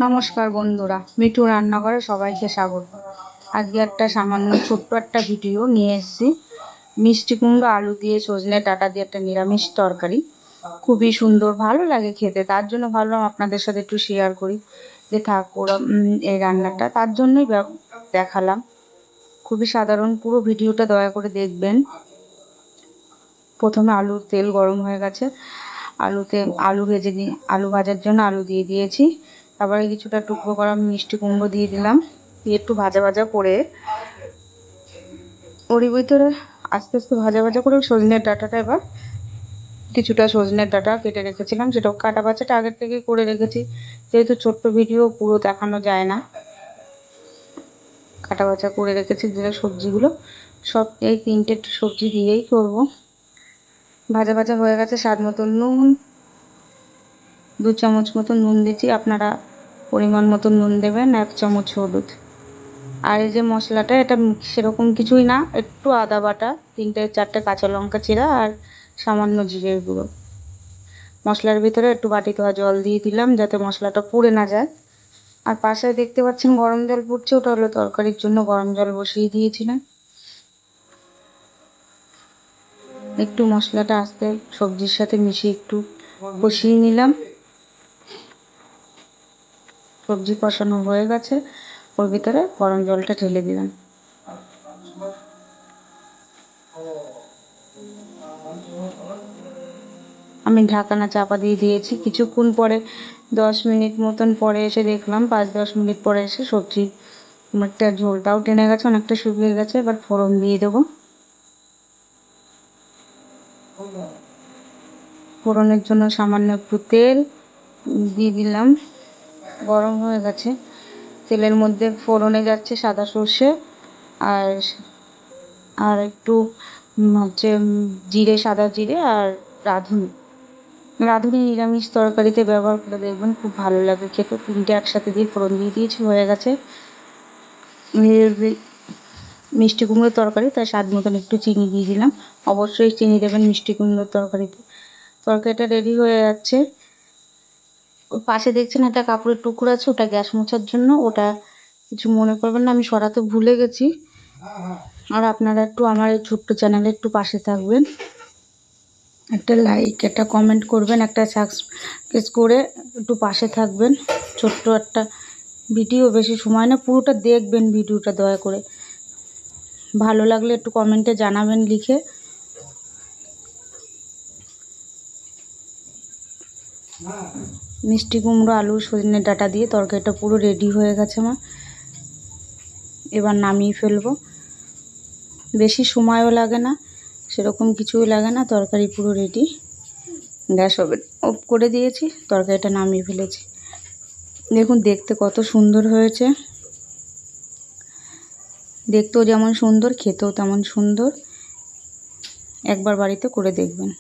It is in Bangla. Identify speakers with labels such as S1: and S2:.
S1: নমস্কার বন্ধুরা, মিঠু রান্নাঘরে সবাইকে স্বাগত। আজকে একটা সামান্য ছোট্ট একটা ভিডিও নিয়ে এসেছি। মিষ্টি কুমড়ো আলু দিয়ে সজনে ডাঁটা দিয়ে একটা নিরামিষ তরকারি, খুবই সুন্দর, ভালো লাগে খেতে। তার জন্য ভাবলাম আপনাদের সাথে একটু শেয়ার করি যে থাক ওরা এই রান্নাটা, তার জন্যই দেখালাম। খুবই সাধারণ, পুরো ভিডিওটা দয়া করে দেখবেন। প্রথমে আলুর তেল গরম হয়ে গেছে, আলু ভাজার জন্য আলু দিয়ে দিয়েছি। তারপরে কিছুটা টুকরো করা মিষ্টি কুমড়ো দিয়ে দিলাম, দিয়ে একটু ভাজা ভাজা করে ওরই ভিতরে আস্তে আস্তে ভাজা ভাজা করে সজনের ডাঁটাটা, এবার কিছুটা সজনের ডাঁটা কেটে রেখেছিলাম, সেটাও কাটা বাছাটা আগের থেকেই করে রেখেছি। যেহেতু ছোট্ট ভিডিও, পুরো দেখানো যায় না, কাটা বাছা করে রেখেছি। যেটা সবজিগুলো সব এই তিনটে সবজি দিয়েই করব। ভাজা ভাজা হয়ে গেছে। স্বাদ মতো নুন, 2 চামচ মতো নুন দিচ্ছি, আপনারা পরিমাণ মতো নুন দেবেন। 1 চামচ হলুদ। আর এই যে মশলাটা, এটা সেরকম কিছুই না, একটু আদা বাটা, 3-4টে কাঁচা লঙ্কা চিরা আর সামান্য জিরের গুঁড়ো। মশলার ভিতরে একটু বাটি ধোয়া জল দিয়ে দিলাম যাতে মশলাটা পুড়ে না যায়। আর পাশে দেখতে পাচ্ছেন গরম জল ফুটছে, ওটা হলো তরকারির জন্য গরম জল বসিয়ে দিয়েছিলাম। একটু মশলাটা আস্তে সবজির সাথে মিশিয়ে একটু কষিয়ে নিলাম। সবজি কষানো হয়ে গেছে, ওর ভিতরে গরম জলটা ঢেলে দিলাম। আমি ঢাকনা চাপা দিয়ে দিয়েছি। কিছুক্ষণ পরে 10 মিনিট মতন পরে এসে দেখলাম, 5-10 মিনিট পরে এসে সবজি অনেকটা ঝোলটাও টেনে গেছে, অনেকটা শুকিয়ে গেছে। এবার ফোড়ন দিয়ে দেবো। ফোড়নের জন্য সামান্য একটু তেল দিয়ে দিলাম, গরম হয়ে গেছে। তেলের মধ্যে ফোড়নে যাচ্ছে সাদা সর্ষে আর আর একটু হচ্ছে জিরে, সাদা জিরে আর রাঁধুনি। রাঁধুনি নিরামিষ তরকারিতে ব্যবহার করে দেখবেন, খুব ভালো লাগে খেতে। 3টে একসাথে দিয়ে ফোড়ন দিয়ে দিয়েছি, হয়ে গেছে। মিষ্টি কুমড়োর তরকারি, তাই স্বাদ মতন একটু চিনি দিয়ে দিলাম। অবশ্যই চিনি দেবেন মিষ্টি কুমড়োর তরকারিতে। তরকারিটা রেডি হয়ে যাচ্ছে। ওর পাশে দেখছেন একটা কাপড়ের টুকরো আছে, ওটা গ্যাস মোছার জন্য। ওটা কিছু মনে করবেন না, আমি সরাতে ভুলে গেছি। আর আপনারা একটু আমার এই ছোট্ট চ্যানেলে একটু পাশে থাকবেন, একটা লাইক, একটা কমেন্ট করবেন, একটা সাবস্ক্রাইব করে একটু পাশে থাকবেন। ছোট্ট একটা ভিডিও, বেশি সময় না, পুরোটা দেখবেন ভিডিওটা দয়া করে। ভালো লাগলে একটু কমেন্টে জানাবেন লিখে। মিষ্টি কুমড়ো আলু সজনে ডাঁটা দিয়ে তরকারিটা পুরো রেডি হয়ে গেছে আমার। এবার নামিয়ে ফেলবো। বেশি সময়ও লাগে না, সেরকম কিছুই লাগে না, তরকারি পুরো রেডি। গ্যাস ওভেন অফ করে দিয়েছি, তরকারিটা নামিয়ে ফেলেছি। দেখুন দেখতে কত সুন্দর হয়েছে, দেখতেও যেমন সুন্দর, খেতেও তেমন সুন্দর। একবার বাড়িতে করে দেখবেন।